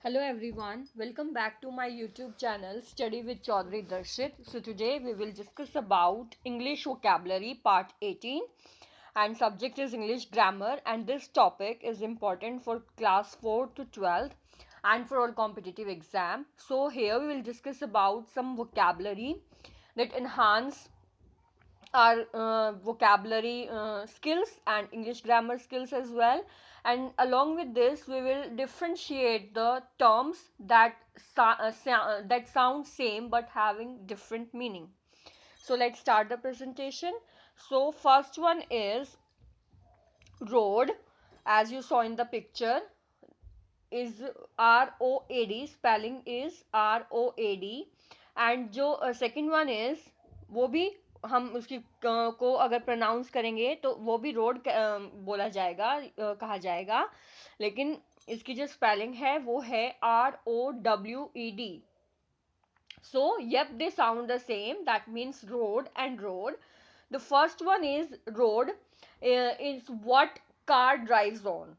Hello everyone, welcome back to my YouTube channel Study with Chaudhary Darshit. So today we will discuss about English vocabulary part 18 and subject is English grammar, and this topic is important for class 4 to 12 and for all competitive exam. So here we will discuss about some vocabulary that enhance our vocabulary skills and English grammar skills as well. And along with this, we will differentiate the terms that that sound same but having different meaning. So let's start the presentation. So first one is road. As you saw in the picture, is ROAD, spelling is ROAD. And जो second one is वो भी हम उसकी को अगर pronounce करेंगे तो वो भी रोड बोला जाएगा, कहा जाएगा, लेकिन इसकी जो स्पेलिंग है वो है ROWED. So yep, they sound the same, that means road and road. The first one is road, is what car drives on.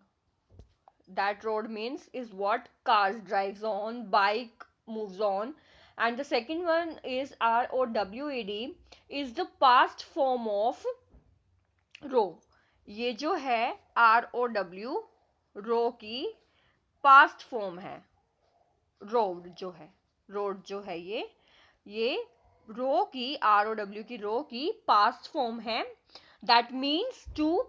That road means is what cars drives on, bike moves on. And the second one is ROWED, is the past form of रो. ये जो है ROW, रो की past form है. Road जो है, road जो है ये रो की, ROW की रो की पास्ट फॉर्म है. That means to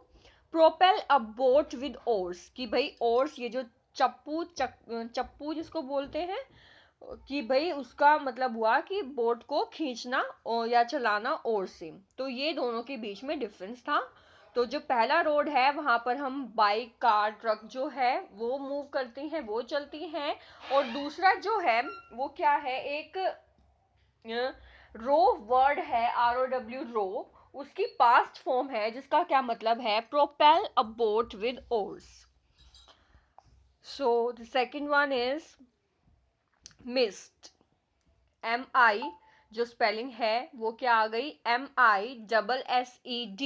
propel a boat with oars, कि भाई ओर्स, ये जो चप्पू जिसको बोलते हैं, कि भाई उसका मतलब हुआ कि बोट को खींचना या चलाना ओर से. तो ये दोनों के बीच में डिफरेंस था. तो जो पहला रोड है वहां पर हम बाइक, कार, ट्रक जो है वो मूव करती हैं, वो चलती हैं. और दूसरा जो है वो क्या है, एक रो वर्ड है, ROW रो, उसकी पास्ट फॉर्म है जिसका क्या मतलब है, propel a boat with ores. So the second one is mist. MI जो स्पेलिंग है वो क्या आ गई, MISSED.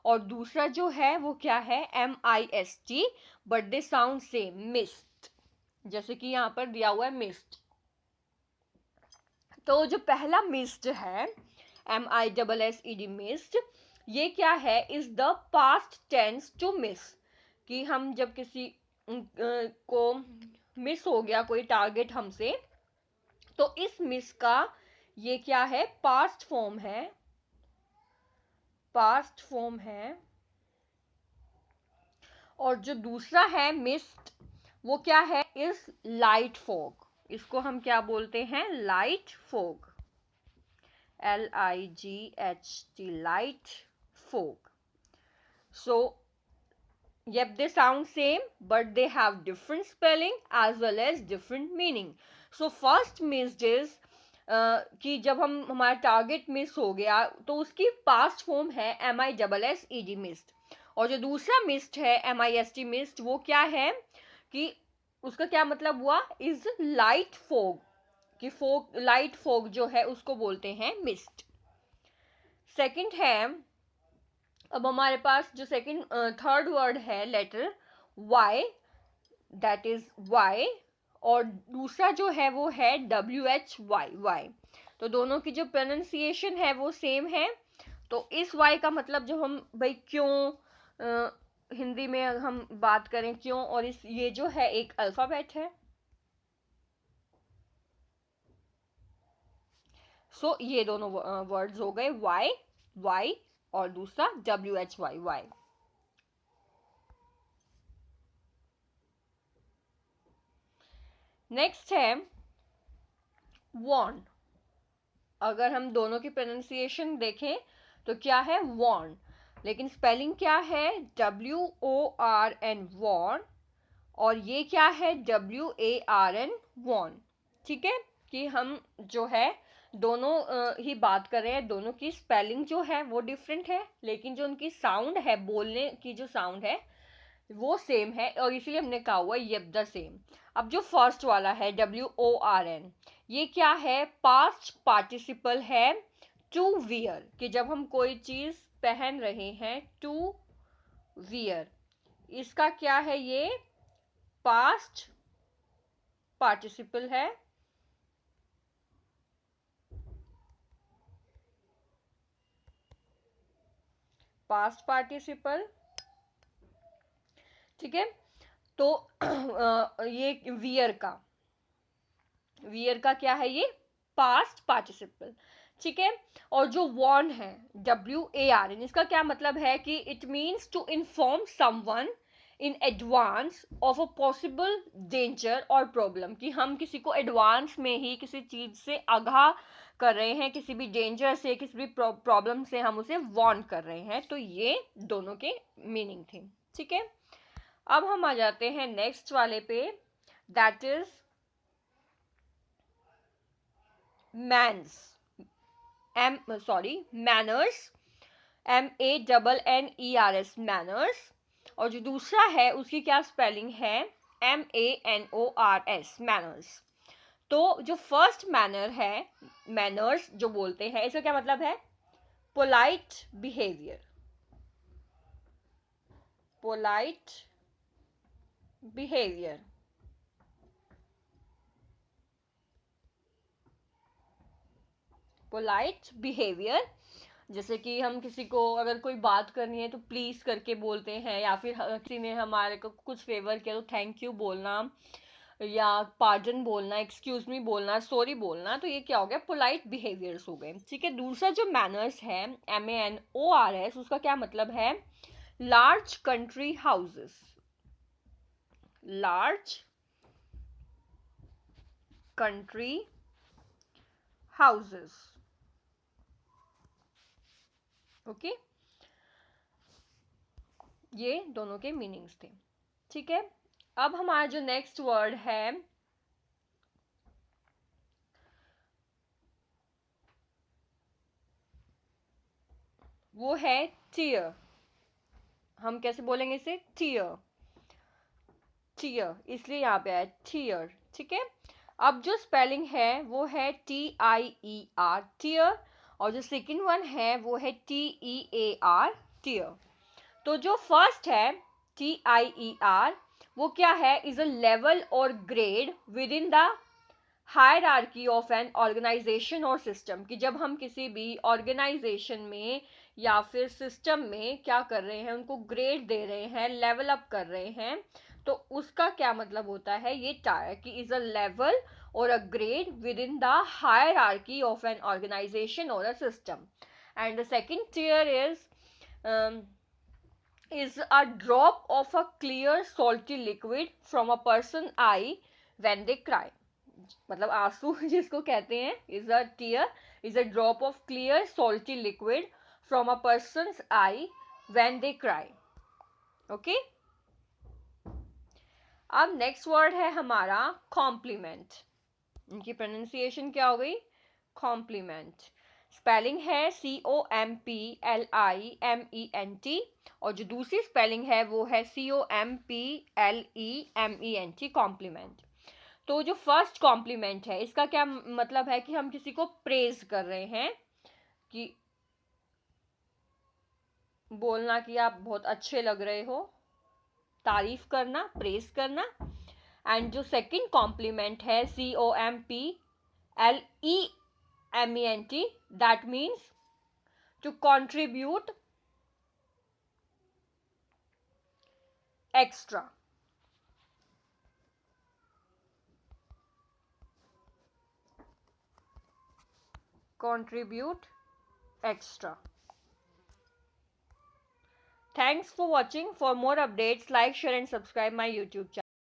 और दूसरा जो है वो क्या है, MIST, but they sound same, mist. जैसे कि यहाँ पर दिया हुआ है मिस्ट. तो जो पहला मिस्ट है, MISSED मिस्ट, ये क्या है, is the past tense to miss. कि हम जब किसी को मिस हो गया कोई टारगेट हमसे, तो इस मिस का ये क्या है, पास्ट फॉर्म है, पास्ट फॉर्म है. और जो दूसरा है मिस्ट, वो क्या है, इज लाइट फॉग. इसको हम क्या बोलते हैं, light fog, LIGHT, light fog. So yep, they sound same but they have different spelling as well as different meaning. So first missed is कि जब हमारा टारगेट मिस हो गया तो उसकी पास्ट फॉर्म है MISSED मिस्ड. और जो दूसरा मिस्ट है MIST मिस्ट, वो क्या है कि उसका क्या मतलब हुआ, इज लाइट फोग. कि फोग, लाइट फोग जो है उसको बोलते हैं मिस्ट. सेकंड है, अब हमारे पास जो सेकंड थर्ड वर्ड है letter Y, that is Y. और दूसरा जो है वो है WHY, वाई. तो दोनों की जो प्रोनाउंसिएशन है वो सेम है. तो इस वाई का मतलब, जो हम भाई क्यों, हिंदी में हम बात करें क्यों, और इस ये जो है एक अल्फाबेट है. सो ये दोनों वर्ड्स हो गए, वाई, वाई, और दूसरा WHY, वाई. नेक्स्ट है वॉन. अगर हम दोनों की प्रोनाउंसिएशन देखें तो क्या है, वॉन, लेकिन स्पेलिंग क्या है, WORN, वॉन. और ये क्या है, WARN, वॉन. ठीक है, कि हम जो है दोनों ही बात कर रहे हैं, दोनों की स्पेलिंग जो है वो डिफरेंट है, लेकिन जो उनकी साउंड है, बोलने की जो साउंड है वो सेम है, और इसीलिए हमने कहा हुआ ये द सेम. अब जो फर्स्ट वाला है WORN, ये क्या है, पास्ट पार्टिसिपल है टू वियर. कि जब हम कोई चीज पहन रहे हैं, टू वियर, इसका क्या है, ये पास्ट पार्टिसिपल है, पास्ट पार्टिसिपल, ठीक है। तो ये वियर का क्या है, ये पास्ट पार्टिसिपल, ठीक है। और जो वॉर्न है, WARN, इसका क्या मतलब है कि it means to inform someone in advance of a possible danger और प्रॉब्लम, कि हम किसी को एडवांस में ही किसी चीज से आगाह कर रहे हैं, किसी भी डेंजर से, किसी भी प्रॉब्लम से हम उसे वार्न कर रहे हैं। तो ये दोनों के मीनिंग थे, ठीक है। अब हम आ जाते हैं नेक्स्ट वाले पे, that is manners, manners, MANNERS, manners. और जो दूसरा है उसकी क्या स्पेलिंग है, MANORS, मैनर्स। तो जो फर्स्ट मैनर है, मैनर्स जो बोलते हैं, इसका क्या मतलब है, polite behaviour, polite behaviour, polite behaviour. जैसे कि हम किसी को अगर कोई बात करनी है तो प्लीज करके बोलते हैं, या फिर किसी ने हमारे को कुछ फेवर किया तो थैंक यू बोलना, या पार्डन बोलना, एक्सक्यूज मी बोलना, सॉरी बोलना। तो ये क्या हो गया, पोलाइट बिहेवियर्स हो गए, ठीक है। दूसरा जो मैनर्स है, MANORS, उसका क्या मतलब है, large country houses, large country houses, okay. ये दोनों के मीनिंग्स थे, ठीक है। अब हमारा जो नेक्स्ट वर्ड है वो है टीयर। हम कैसे बोलेंगे इसे, टीयर, टीयर, इसलिए यहाँ पे आया टीयर, ठीक है। अब जो स्पेलिंग है वो है TIER, टीयर। और जो सेकंड वन है वो है TEAR, टीयर। तो जो फर्स्ट है TIER, वो क्या है, इज अ लेवल और grade within the hierarchy of an organization और सिस्टम, कि जब हम किसी भी ऑर्गेनाइजेशन में या फिर सिस्टम में क्या कर रहे हैं, उनको ग्रेड दे रहे हैं, लेवल अप कर रहे हैं, तो उसका क्या मतलब होता है, ये टायर कि is a level or a grade within the hierarchy of an organization or a system. And the second tier is a drop of a clear salty liquid from a person eye when they cry, मतलब आंसू जिसको कहते हैं, is a tear, is a drop of clear salty liquid from a person's eye when they cry, okay। अब next word है हमारा complement, इनकी pronunciation क्या हो गई, कॉम्प्लीमेंट। स्पेलिंग है COMPLIMENT, और जो दूसरी स्पेलिंग है वो है COMPLEMENT, कॉम्प्लीमेंट। तो जो फर्स्ट कॉम्प्लीमेंट है इसका क्या मतलब है, कि हम किसी को प्रेज कर रहे हैं, कि बोलना कि आप बहुत अच्छे लग रहे हो, तारीफ करना, प्रेज करना। एंड जो सेकंड कॉम्प्लीमेंट है COMPLEMENT, that means to contribute extra, contribute extra. Thanks for watching. For more updates, like, share and subscribe my YouTube channel.